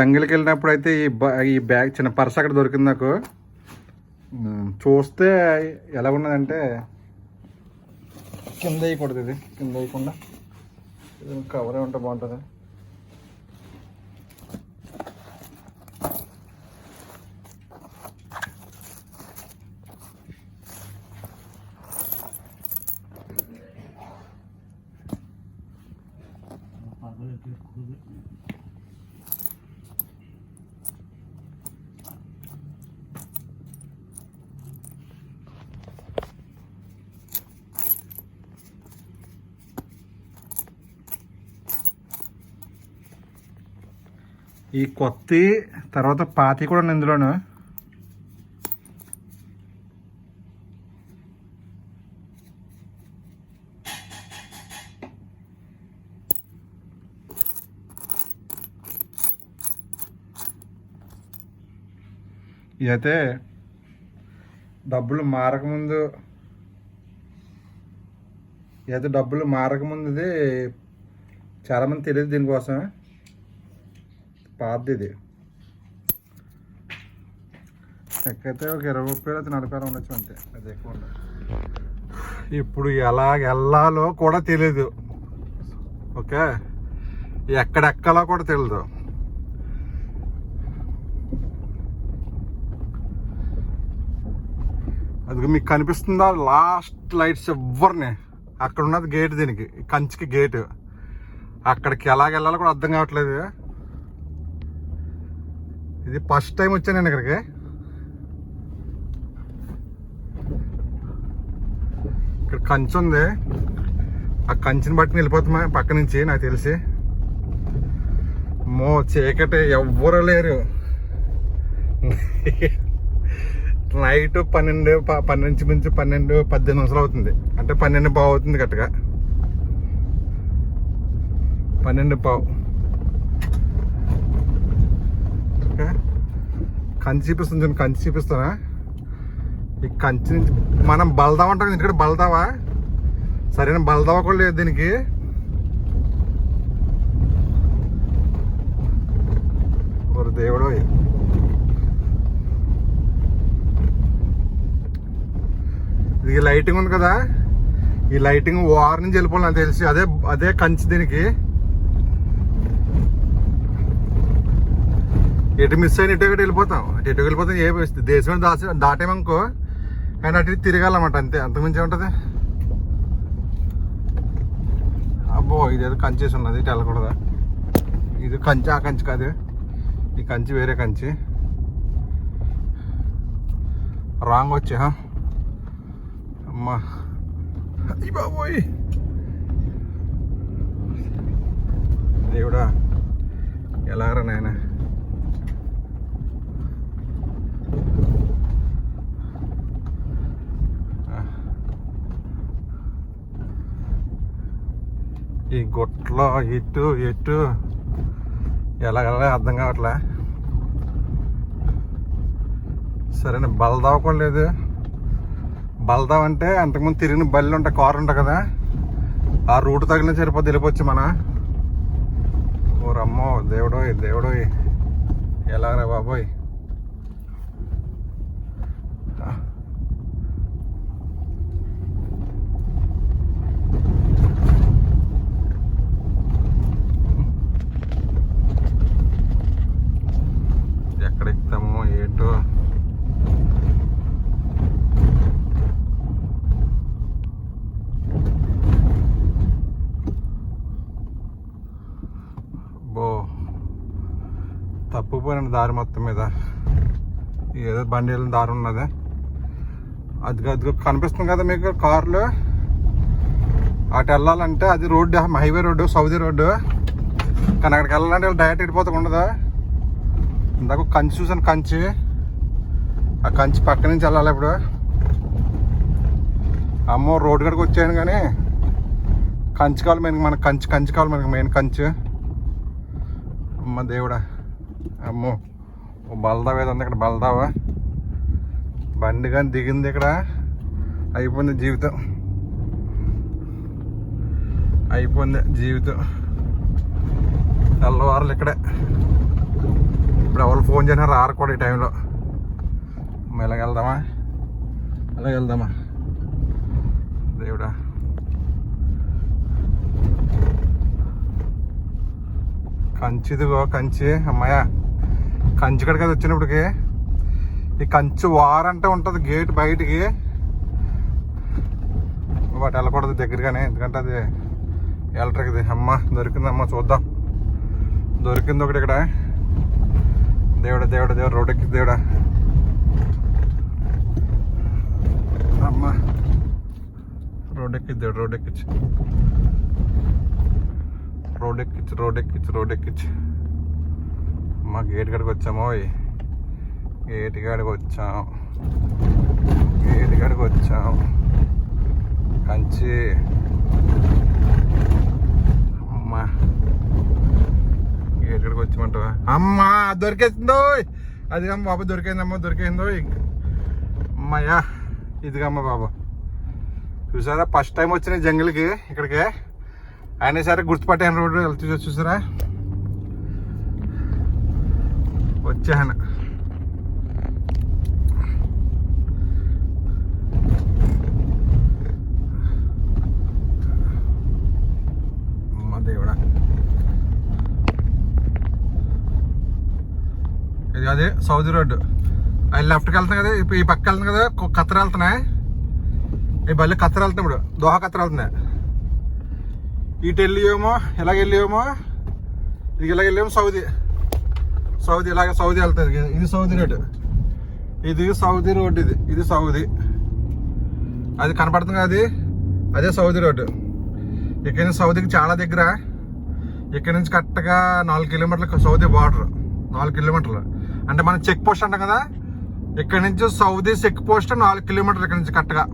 జంగిల్కి వెళ్ళినప్పుడు అయితే ఈ బ్యాగ్ చిన్న పర్స్ అక్కడ దొరికింది నాకు. చూస్తే ఎలా ఉన్నదంటే కింద వేయకూడదు, ఇది కింద వేయకుండా కవరే ఉంటే బాగుంటుంది. ఈ కొత్త తర్వాత పాతి కూడా ఉంది ఇందులోను. ఇదైతే డబ్బులు మారకముందు ఇది చాలామంది తెలియదు దీనికోసం. పాతది ఇది. ఎక్కైతే ఒక 20-30 అయితే 40 ఉండొచ్చు అంతే, అది ఎక్కువ ఉండదు. ఇప్పుడు ఎలా వెళ్ళాలో కూడా తెలీదు. ఓకే, ఎక్కడెక్కాలో కూడా తెలియదు. అది మీకు కనిపిస్తుందా లాస్ట్ లైట్స్ ఎవరిని? అక్కడ ఉన్నది గేట్, దీనికి కంచికి గేటు. అక్కడికి ఎలాగెళ్ళాలో కూడా అర్థం కావట్లేదు. ఇది ఫస్ట్ టైం వచ్చాను నేను ఇక్కడికి. ఇక్కడ కంచి ఉంది, ఆ కంచిని బట్టి వెళ్ళిపోతామా పక్క నుంచి నాకు తెలిసి. చీకటి ఎవ్వరూ లేరు. నైట్ 12-18 నిమిషాలు అవుతుంది, అంటే 12:15 అవుతుంది కరెక్ట్గా. 12:15. ఓకే, కంచి చూపిస్తుంది. కంచి చూపిస్తానా? ఈ కంచి నుంచి మనం బలదావ అంటాం ఇక్కడ. బలదావా సరైన బలదావ కూడా లేదు దీనికి. ఒక దేవుడు, ఇది లైటింగ్ ఉంది కదా, ఈ లైటింగ్ వార్ నుంచి వెళ్ళిపోవాలి నాకు తెలిసి. అదే కంచి దీనికి. ఎటు మిస్ అయిన ఇటు వెళ్ళిపోతాం. ఎటు వెళ్ళిపోతాం ఏ దేశం దాటేమనుకో, కానీ అటు తిరగాలన్నమాట అంతే, అంతకుమించి ఉంటుంది. అబ్బో, ఇదేదో కంచేసి ఉన్నది, ఇటు వెళ్ళకూడదా? ఇది కంచి, ఆ కంచి కాదు. ఈ కంచి వేరే కంచి. రాంగ్ వచ్చే అమ్మా, ఈ బాబోయ్ దేవుడా, ఎలాగరా నాయన. ఈ గుట్లో ఎటు ఎలాగలా అర్థం కావట్లే. సరేనా, బలదావ కూడా లేదు. బలదావ అంటే అంతకుముందు తిరిగిన బళ్ళు ఉంటాయి, కారు ఉంటాయి కదా, ఆ రూట్ తగిలిన సరిపోద్ది, వెళ్ళిపోవచ్చు మన. ఓ రమ్మో దేవుడో ఎలాగరా బాబోయ్. ఎక్కడెక్కుతామో ఏంటో. తప్పుపోయిన దారి మొత్తం మీద ఏదో బండి వెళ్ళిన దారి ఉన్నది. అదిగో కనిపిస్తుంది కదా మీకు కార్లు. అటు వెళ్ళాలంటే అది road, highway road, Saudi road. కానీ అక్కడికి వెళ్ళాలంటే డైరెక్ట్ వెళ్ళిపోతా ఉండదు. ఇందాక కంచి చూసాను, కంచి. ఆ కంచి పక్క నుంచి వెళ్ళాలి ఇప్పుడు. అమ్మో, రోడ్డు కాడికి వచ్చాను కానీ కంచి కావాలి మనకి కంచి కావాలి మనకి, మెయిన్ కంచి. అమ్మ దేవుడా, అమ్మో, బలదావ ఏదో ఉంది ఇక్కడ. బలదావా బండి కానీ దిగింది ఇక్కడ, అయిపోయింది జీవితం. తెల్లవారులు ఇక్కడే. ఫోన్ చేసినా రారు కూడా ఈ టైంలో. ఇలాగ వెళ్దామా, అలాగే వెళ్దామా దేవుడా. కంచిదిగో కంచి, అమ్మాయ కంచి కడికి అది వచ్చినప్పటికి ఈ కంచి వారంటే ఉంటుంది గేట్ బయటికి. వాటి వెళ్ళకూడదు దగ్గరగానే, ఎందుకంటే అది ఎలక్ట్రిక్ది. అమ్మ దొరికిందమ్మ, చూద్దాం. దొరికింది ఒకటి ఇక్కడ. దేవుడా దేవుడా దేవుడు, రోడ్ ఎక్కి దేవుడా. అమ్మ రోడ్ ఎక్కిద్ది, రోడ్ ఎక్కించి రోడ్ ఎక్కించి రోడ్ ఎక్కించి రోడ్ ఎక్కించి. అమ్మ గేట్ కాడికి వచ్చాము, గేట్ కాడికి వచ్చాం, గేట్ కాడికి వచ్చాం. కంచి అమ్మ గేట్ కాడికి వచ్చామంటావా? అమ్మ దొరికేసిందో అది. అమ్మ బాబు దొరికిందమ్మ, దొరికిందో అమ్మయ్యా. ఇదిగమ్మ బాబు, చూసారా ఫస్ట్ టైం వచ్చిన జంగిల్కి ఇక్కడికి. అయినా సరే గుర్తుపట్టాను రోడ్డు వెళ్తూ. చూసారా వచ్చాను. అమ్మ దేవుడా, ఇది అదే సౌదీ రోడ్డు. అది లెఫ్ట్కి వెళ్తున్నాయి కదా, ఇప్పుడు ఈ పక్క వెళ్తుంది కదా, కత్తర వెళ్తున్నాయి. ఈ బల్లి కత్తర వెళ్తున్నాయి, ఇప్పుడు దోహా కత్తర వెళ్తున్నాయి. ఇటు వెళ్ళియేమో, ఇలాగ వెళ్ళియేమో, ఇది ఇలాగ వెళ్ళేమో సౌదీ. సౌదీ ఇలాగ సౌదీ వెళ్తుంది. ఇది సౌదీ రోడ్డు, ఇది సౌదీ రోడ్డు, ఇది సౌదీ. అది కనపడుతుంది కదా, అది అదే సౌదీ రోడ్డు. ఇక్కడ నుంచి సౌదీకి చాలా దగ్గర. ఇక్కడ నుంచి కరెక్ట్గా 4 కిలోమీటర్లు సౌదీ బార్డర్. 4 కిలోమీటర్లు అంటే మనం చెక్ పోస్ట్ అంటాం కదా, ఇక్కడ నుంచి సౌదీ చెక్ పోస్ట్ 4 కిలోమీటర్లు ఇక్కడ నుంచి కరెక్ట్గా.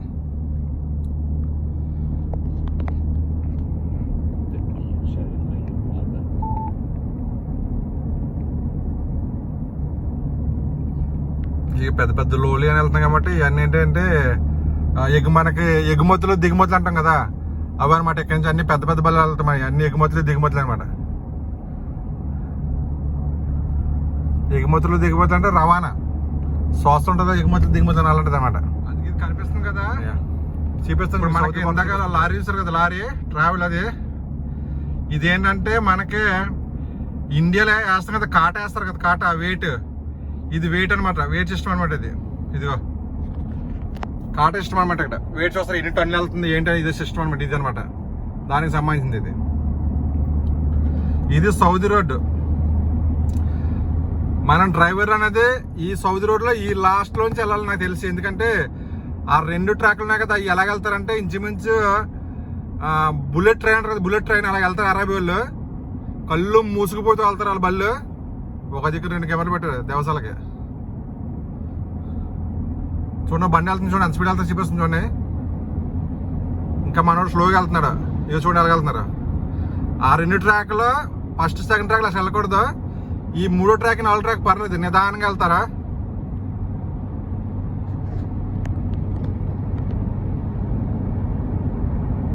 ఈ పెద్ద పెద్ద లోలి అని వెళ్తున్నాం కాబట్టి ఇవన్నీ ఏంటంటే మనకి ఎగుమతులు దిగుమతులు అంటాం కదా, అవి అనమాట. ఇక్కడి నుంచి అన్ని పెద్ద పెద్ద బళ్ళు వెళ్తాయి, అన్ని ఎగుమతులు దిగుమతులు అనమాట. ఎగుమతులు దిగుమతులు అంటే రవాణా శ్వాస ఉంటుంది, ఎగుమతులు దిగుమతులు అలాంటిది అనమాట. అది కనిపిస్తుంది కదా, చూపిస్తుంది మనకి. ఇందాక లారీ చూస్తారు కదా, లారీ ట్రావెల్. అది ఇదేంటంటే మనకి ఇండియాలో వేస్తాం కదా, కాట వేస్తారు కదా, కాట వెయిట్. ఇది వెయిట్ అనమాట, వెయిట్ సిస్టమ్ అనమాట. ఇదిగో కాట సిస్టమ్ అనమాట. ఇక్కడ వెయిట్ చూస్తారు, ఎన్ని టన్నులు వెళ్తుంది ఏంటి, ఇదే సిస్టమ్ అనమాట. ఇది అనమాట దానికి సంబంధించింది. ఇది సౌదీ రోడ్డు. మనం డ్రైవర్ అనేది ఈ సౌదీ రోడ్లో ఈ లాస్ట్ లోంచి వెళ్ళాలి నాకు తెలిసి. ఎందుకంటే ఆ 2 ట్రాక్లు ఉన్నాయి కదా, అవి ఎలా వెళ్తారంటే ఇంచుమించు బుల్లెట్ ట్రైన్ అంటారు కదా, బుల్లెట్ ట్రైన్ అలా వెళ్తారు. అరబీ వాళ్ళు కళ్ళు మూసుకుపోతూ వెళ్తారు వాళ్ళ బళ్ళు. ఒక దిక్కు 2 కెమెరా పెట్టారు దేవసాలకి. చూడండి బండి వెళ్తుంది, చూడండి ఎంత స్పీడ్ వెళ్తా చూపిస్తుంది చూడండి. ఇంకా మనోడు స్లోగా వెళ్తున్నాడు, ఇవి చూడండి ఎలా వెళ్తున్నారు. ఆ 2 ట్రాక్లో ఫస్ట్ సెకండ్ ట్రాక్లో అసలు వెళ్ళకూడదు. ఈ 3వ ట్రాక్ 4వ ట్రాక్ పర్లేదు, నిదానంగా వెళ్తారా.